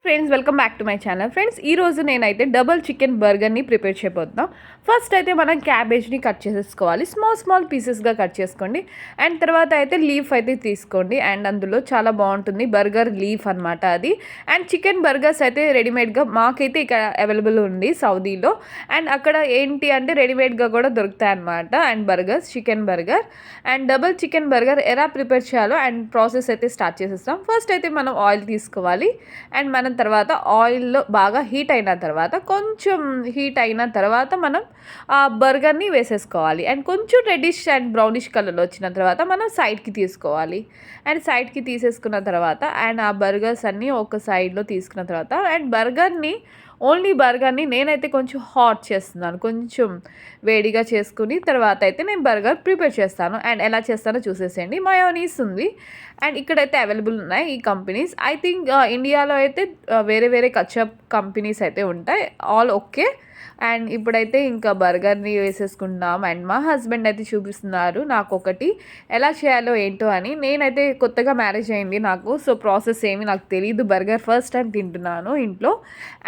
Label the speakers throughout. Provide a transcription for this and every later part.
Speaker 1: Friends welcome back to my channel. Friends ఈరోజు నేనైతే double chicken బర్గర్ని prepare చేయబోతున్నాం. First అయితే మనం క్యాబేజ్ని కట్ చేసేసుకోవాలి. స్మాల్ పీసెస్గా కట్ చేసుకోండి. అండ్ తర్వాత అయితే లీఫ్ అయితే తీసుకోండి. అండ్ అందులో చాలా బాగుంటుంది బర్గర్ లీఫ్ అనమాట అది. అండ్ చికెన్ బర్గర్స్ అయితే రెడీమేడ్గా మాకైతే ఇక్కడ అవైలబుల్ ఉంది సౌదీలో. అండ్ అక్కడ ఏంటి అంటే రెడీమేడ్గా కూడా దొరుకుతాయి అనమాట. And burgers chicken burger and double chicken burger ఎలా ప్రిపేర్ చేయాలో అండ్ ప్రాసెస్ అయితే స్టార్ట్ చేసేస్తాం. ఫస్ట్ అయితే మనం ఆయిల్ తీసుకోవాలి. అండ్ మనం తర్వాత ఆయిల్లో బాగా హీట్ అయిన తర్వాత కొంచెం హీట్ అయిన తర్వాత మనం ఆ బర్గర్ని వేసేసుకోవాలి. అండ్ కొంచెం రెడ్డిష్ అండ్ బ్రౌనిష్ కలర్లో వచ్చిన తర్వాత మనం సైడ్కి తీసుకోవాలి. అండ్ సైడ్కి తీసేసుకున్న తర్వాత అండ్ ఆ బర్గర్స్ అన్నీ ఒక సైడ్లో తీసుకున్న తర్వాత అండ్ ఓన్లీ బర్గర్ని నేనైతే కొంచెం హాట్ చేస్తున్నాను. కొంచెం వేడిగా చేసుకుని తర్వాత అయితే నేను బర్గర్ ప్రిపేర్ చేస్తాను. అండ్ ఎలా చేస్తానో చూసేసేయండి. మయోనీస్ ఉంది అండ్ ఇక్కడైతే అవైలబుల్ ఉన్నాయి ఈ కంపెనీస్. ఐ థింక్ ఇండియాలో అయితే వేరే కచప్ కంపెనీస్ అయితే ఉంటాయి. All okay. అండ్ ఇప్పుడైతే ఇంకా బర్గర్ని వేసేసుకుంటున్నాం. అండ్ మా హస్బెండ్ అయితే చూపిస్తున్నారు నాకు ఒకటి ఎలా చేయాలో ఏంటో అని. నేనైతే కొత్తగా మ్యారేజ్ అయింది నాకు, సో ప్రాసెస్ ఏమి నాకు తెలియదు. బర్గర్ ఫస్ట్ టైం తింటున్నాను ఇంట్లో.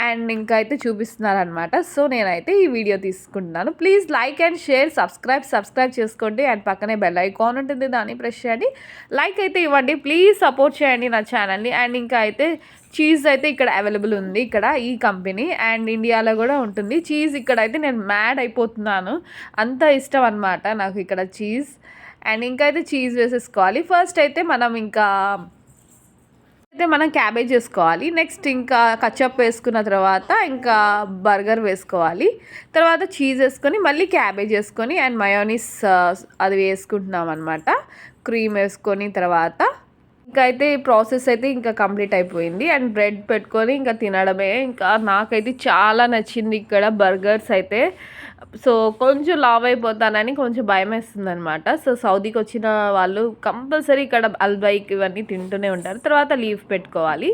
Speaker 1: అండ్ ఇంకా అయితే చూపిస్తున్నారు అనమాట. సో నేనైతే ఈ వీడియో తీసుకుంటున్నాను. Please like and share, subscribe చేసుకోండి. అండ్ పక్కనే బెల్ ఐకాన్ ఉంటుంది, దాన్ని ప్రెస్ చేయండి. లైక్ అయితే ఇవ్వండి, ప్లీజ్ సపోర్ట్ చేయండి నా ఛానల్ని. అండ్ ఇంకా అయితే చీజ్ అయితే ఇక్కడ అవైలబుల్ ఉంది ఇక్కడ ఈ కంపెనీ. అండ్ ఇండియాలో కూడా ఉంటుంది చీజ్. ఇక్కడైతే నేను మ్యాడ్ అయిపోతున్నాను, అంత ఇష్టం అనమాట నాకు ఇక్కడ చీజ్. అండ్ ఇంకా అయితే చీజ్ వేసేసుకోవాలి. ఫస్ట్ అయితే మనం క్యాబేజ్ వేసుకోవాలి. నెక్స్ట్ ఇంకా కచప్ వేసుకున్న తర్వాత ఇంకా బర్గర్ వేసుకోవాలి. తర్వాత చీజ్ వేసుకొని మళ్ళీ క్యాబేజ్ వేసుకొని అండ్ మయోనీస్ అది వేసుకుంటున్నాం అనమాట. క్రీమ్ వేసుకొని తర్వాత ఇంకా అయితే ఈ ప్రాసెస్ అయితే ఇంకా కంప్లీట్ అయిపోయింది. అండ్ బ్రెడ్ పెట్టుకొని ఇంకా తినడమే. ఇంకా నాకైతే చాలా నచ్చింది ఇక్కడ బర్గర్స్ అయితే. సో కొంచెం లావ్ అయిపోతానని కొంచెం భయం వేస్తుంది అనమాట. సో సౌదీకి వచ్చిన వాళ్ళు కంపల్సరీ ఇక్కడ అల్బైక్ ఇవన్నీ తింటూనే ఉంటారు. తర్వాత లీఫ్ పెట్టుకోవాలి.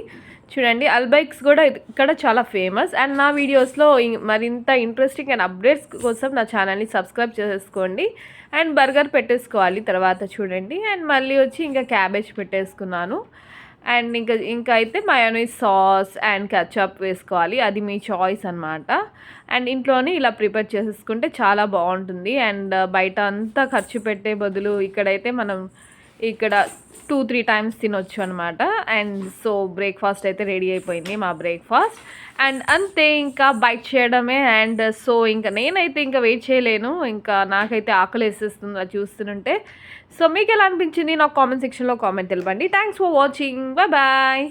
Speaker 1: చూడండి అల్బైక్స్ కూడా ఇక్కడ చాలా ఫేమస్. అండ్ నా వీడియోస్లో మరింత ఇంట్రెస్టింగ్ అండ్ అప్డేట్స్ కోసం నా ఛానల్ని సబ్స్క్రైబ్ చేసుకోండి. అండ్ బర్గర్ పెట్టేసుకోవాలి తర్వాత చూడండి. అండ్ మళ్ళీ వచ్చి ఇంకా క్యాబేజ్ పెట్టేసుకున్నాను. అండ్ ఇంకా అయితే మయోనీస్ సాస్ అండ్ ketchup వేసుకోవాలి, అది మీ చాయిస్ అనమాట. అండ్ ఇంట్లోనే ఇలా ప్రిపేర్ చేసేసుకుంటే చాలా బాగుంటుంది. అండ్ బయట అంతా ఖర్చు పెట్టే బదులు ఇక్కడైతే మనం ఇక్కడ 2-3 టైమ్స్ తినొచ్చు అనమాట. అండ్ సో బ్రేక్ఫాస్ట్ అయితే రెడీ అయిపోయింది మా బ్రేక్ఫాస్ట్. అండ్ అంతే ఇంకా బైట్ చేయడమే. అండ్ సో ఇంకా నేనైతే ఇంకా వెయిట్ చేయలేను, ఇంకా నాకైతే ఆకలి వేసేస్తుంది అది చూస్తుంటే. సో మీకు ఎలా అనిపించింది నాకు కామెంట్ సెక్షన్లో కామెంట్ తెలపండి. Thanks for watching, bye.